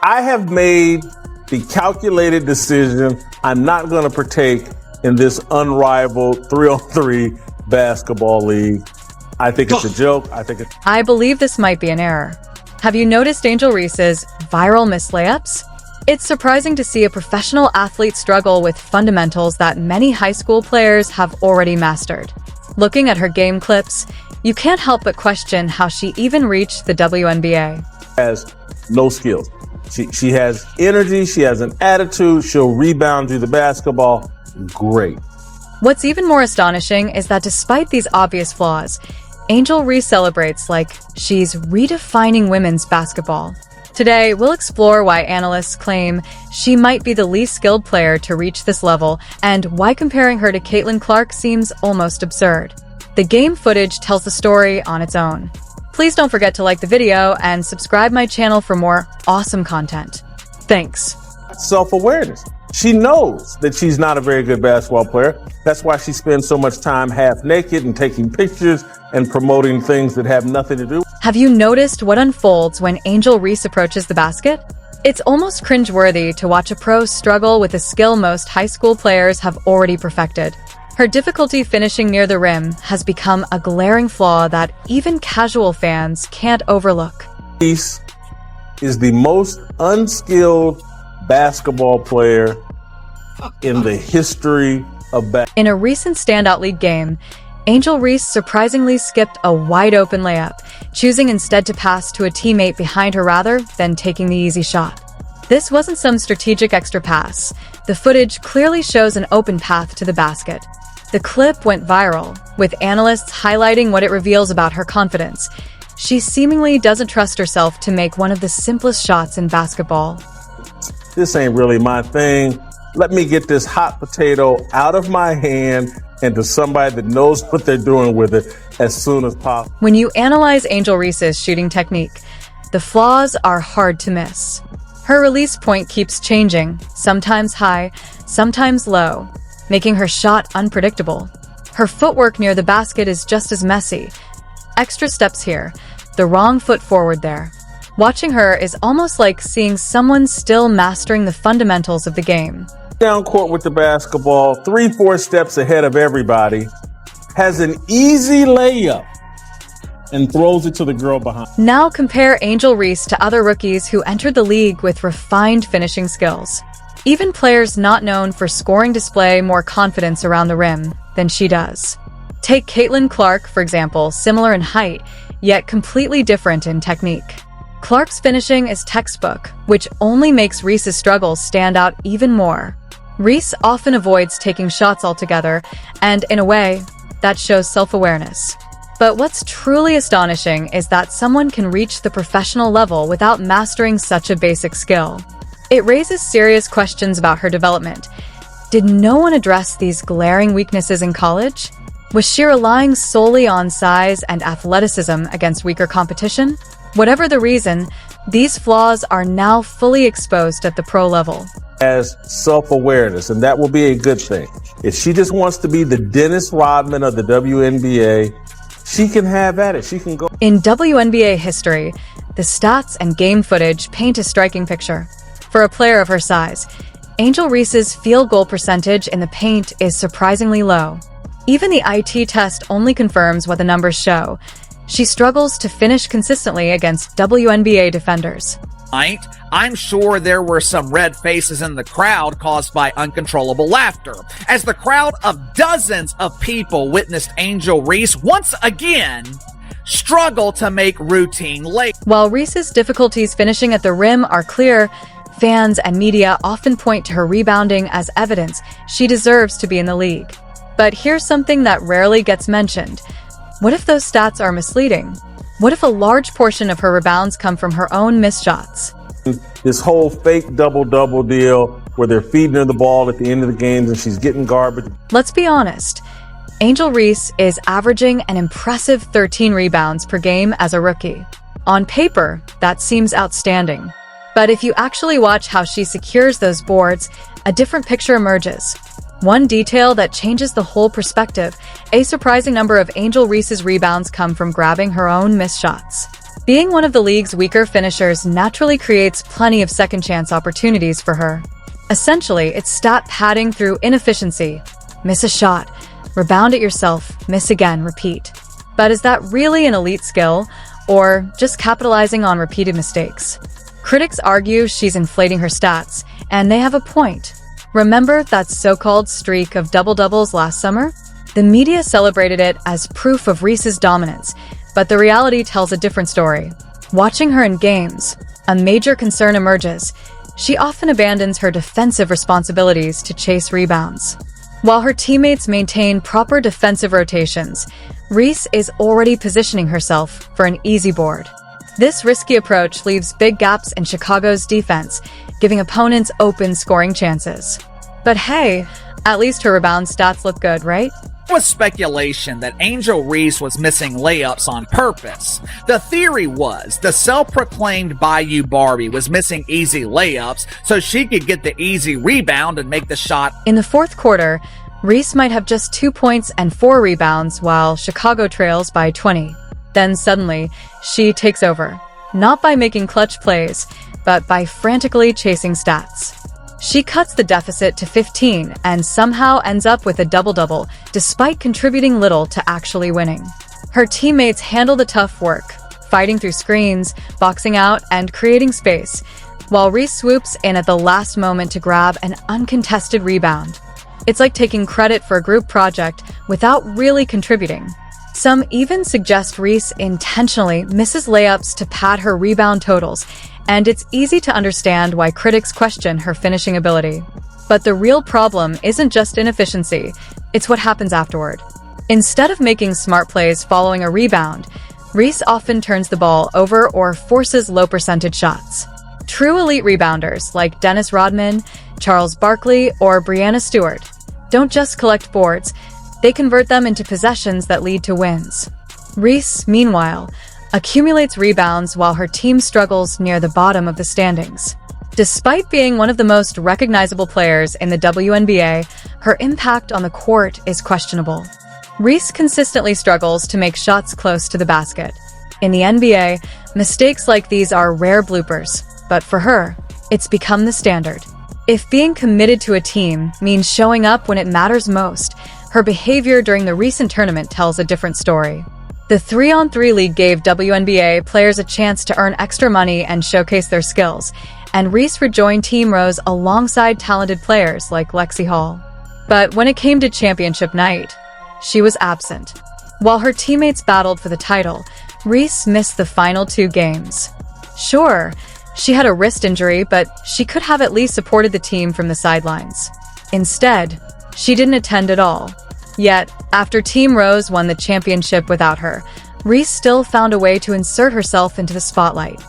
I have made the calculated decision. I'm not going to partake in this unrivaled 3-on-3 basketball league. I think it's a joke. I believe this might be an error. Have you noticed Angel Reese's viral missed layups? It's surprising to see a professional athlete struggle with fundamentals that many high school players have already mastered. Looking at her game clips, you can't help but question how she even reached the WNBA. Has no skills. She has energy. She has an attitude. She'll rebound you the basketball. Great. What's even more astonishing is that despite these obvious flaws, Angel Reese celebrates like she's redefining women's basketball. Today, we'll explore why analysts claim she might be the least skilled player to reach this level and why comparing her to Caitlin Clark seems almost absurd. The game footage tells the story on its own. Please don't forget to like the video and subscribe my channel for more awesome content. Thanks. Self-awareness. She knows that she's not a very good basketball player. That's why she spends so much time half naked and taking pictures and promoting things that have nothing to do. Have you noticed what unfolds when Angel Reese approaches the basket? It's almost cringeworthy to watch a pro struggle with a skill most high school players have already perfected. Her difficulty finishing near the rim has become a glaring flaw that even casual fans can't overlook. Reese is the most unskilled basketball player in the history of basketball. In a recent standout league game, Angel Reese surprisingly skipped a wide-open layup, choosing instead to pass to a teammate behind her rather than taking the easy shot. This wasn't some strategic extra pass. The footage clearly shows an open path to the basket. The clip went viral, with analysts highlighting what it reveals about her confidence. She seemingly doesn't trust herself to make one of the simplest shots in basketball. This ain't really my thing. Let me get this hot potato out of my hand and to somebody that knows what they're doing with it as soon as possible. When you analyze Angel Reese's shooting technique, the flaws are hard to miss. Her release point keeps changing, sometimes high, sometimes low, making her shot unpredictable. Her footwork near the basket is just as messy. Extra steps here, the wrong foot forward there. Watching her is almost like seeing someone still mastering the fundamentals of the game. Down court with the basketball, 3-4 steps ahead of everybody, has an easy layup and throws it to the girl behind. Now compare Angel Reese to other rookies who entered the league with refined finishing skills. Even players not known for scoring display more confidence around the rim than she does. Take Caitlin Clark, for example, similar in height, yet completely different in technique. Clark's finishing is textbook, which only makes Reese's struggles stand out even more. Reese often avoids taking shots altogether, and in a way, that shows self-awareness. But what's truly astonishing is that someone can reach the professional level without mastering such a basic skill. It raises serious questions about her development. Did no one address these glaring weaknesses in college? Was she relying solely on size and athleticism against weaker competition? Whatever the reason, these flaws are now fully exposed at the pro level. As self-awareness, and that will be a good thing. If she just wants to be the Dennis Rodman of the WNBA, she can have at it. She can go. In WNBA history, the stats and game footage paint a striking picture. For a player of her size, Angel Reese's field goal percentage in the paint is surprisingly low. Even the IT test only confirms what the numbers show. She struggles to finish consistently against WNBA defenders. I'm sure there were some red faces in the crowd caused by uncontrollable laughter, as the crowd of dozens of people witnessed Angel Reese once again struggle to make routine late. While Reese's difficulties finishing at the rim are clear, fans and media often point to her rebounding as evidence she deserves to be in the league. But here's something that rarely gets mentioned. What if those stats are misleading? What if a large portion of her rebounds come from her own missed shots? This whole fake double-double deal where they're feeding her the ball at the end of the games and she's getting garbage. Let's be honest. Angel Reese is averaging an impressive 13 rebounds per game as a rookie. On paper, that seems outstanding. But if you actually watch how she secures those boards, a different picture emerges. One detail that changes the whole perspective: a surprising number of Angel Reese's rebounds come from grabbing her own missed shots. Being one of the league's weaker finishers naturally creates plenty of second-chance opportunities for her. Essentially, it's stat padding through inefficiency. Miss a shot, rebound it yourself, miss again, repeat. But is that really an elite skill, or just capitalizing on repeated mistakes? Critics argue she's inflating her stats, and they have a point. Remember that so-called streak of double-doubles last summer? The media celebrated it as proof of Reese's dominance, but the reality tells a different story. Watching her in games, a major concern emerges. She often abandons her defensive responsibilities to chase rebounds. While her teammates maintain proper defensive rotations, Reese is already positioning herself for an easy board. This risky approach leaves big gaps in Chicago's defense, giving opponents open scoring chances. But hey, at least her rebound stats look good, right? There was speculation that Angel Reese was missing layups on purpose. The theory was the self-proclaimed Bayou Barbie was missing easy layups so she could get the easy rebound and make the shot. In the fourth quarter, Reese might have just 2 points and 4 rebounds while Chicago trails by 20. Then suddenly, she takes over, not by making clutch plays, but by frantically chasing stats. She cuts the deficit to 15 and somehow ends up with a double-double, despite contributing little to actually winning. Her teammates handle the tough work, fighting through screens, boxing out, and creating space, while Reese swoops in at the last moment to grab an uncontested rebound. It's like taking credit for a group project without really contributing. Some even suggest Reese intentionally misses layups to pad her rebound totals, and it's easy to understand why critics question her finishing ability. But the real problem isn't just inefficiency, it's what happens afterward. Instead of making smart plays following a rebound, Reese often turns the ball over or forces low-percentage shots. True elite rebounders like Dennis Rodman, Charles Barkley, or Breanna Stewart don't just collect boards, they convert them into possessions that lead to wins. Reese, meanwhile, accumulates rebounds while her team struggles near the bottom of the standings. Despite being one of the most recognizable players in the WNBA, her impact on the court is questionable. Reese consistently struggles to make shots close to the basket. In the NBA, mistakes like these are rare bloopers, but for her, it's become the standard. If being committed to a team means showing up when it matters most, her behavior during the recent tournament tells a different story. The 3-on-3 league gave WNBA players a chance to earn extra money and showcase their skills, and Reese rejoined Team Rose alongside talented players like Lexi Hall. But when it came to championship night, she was absent. While her teammates battled for the title, Reese missed the final 2 games. Sure, she had a wrist injury, but she could have at least supported the team from the sidelines. Instead, she didn't attend at all. Yet, after Team Rose won the championship without her, Reese still found a way to insert herself into the spotlight.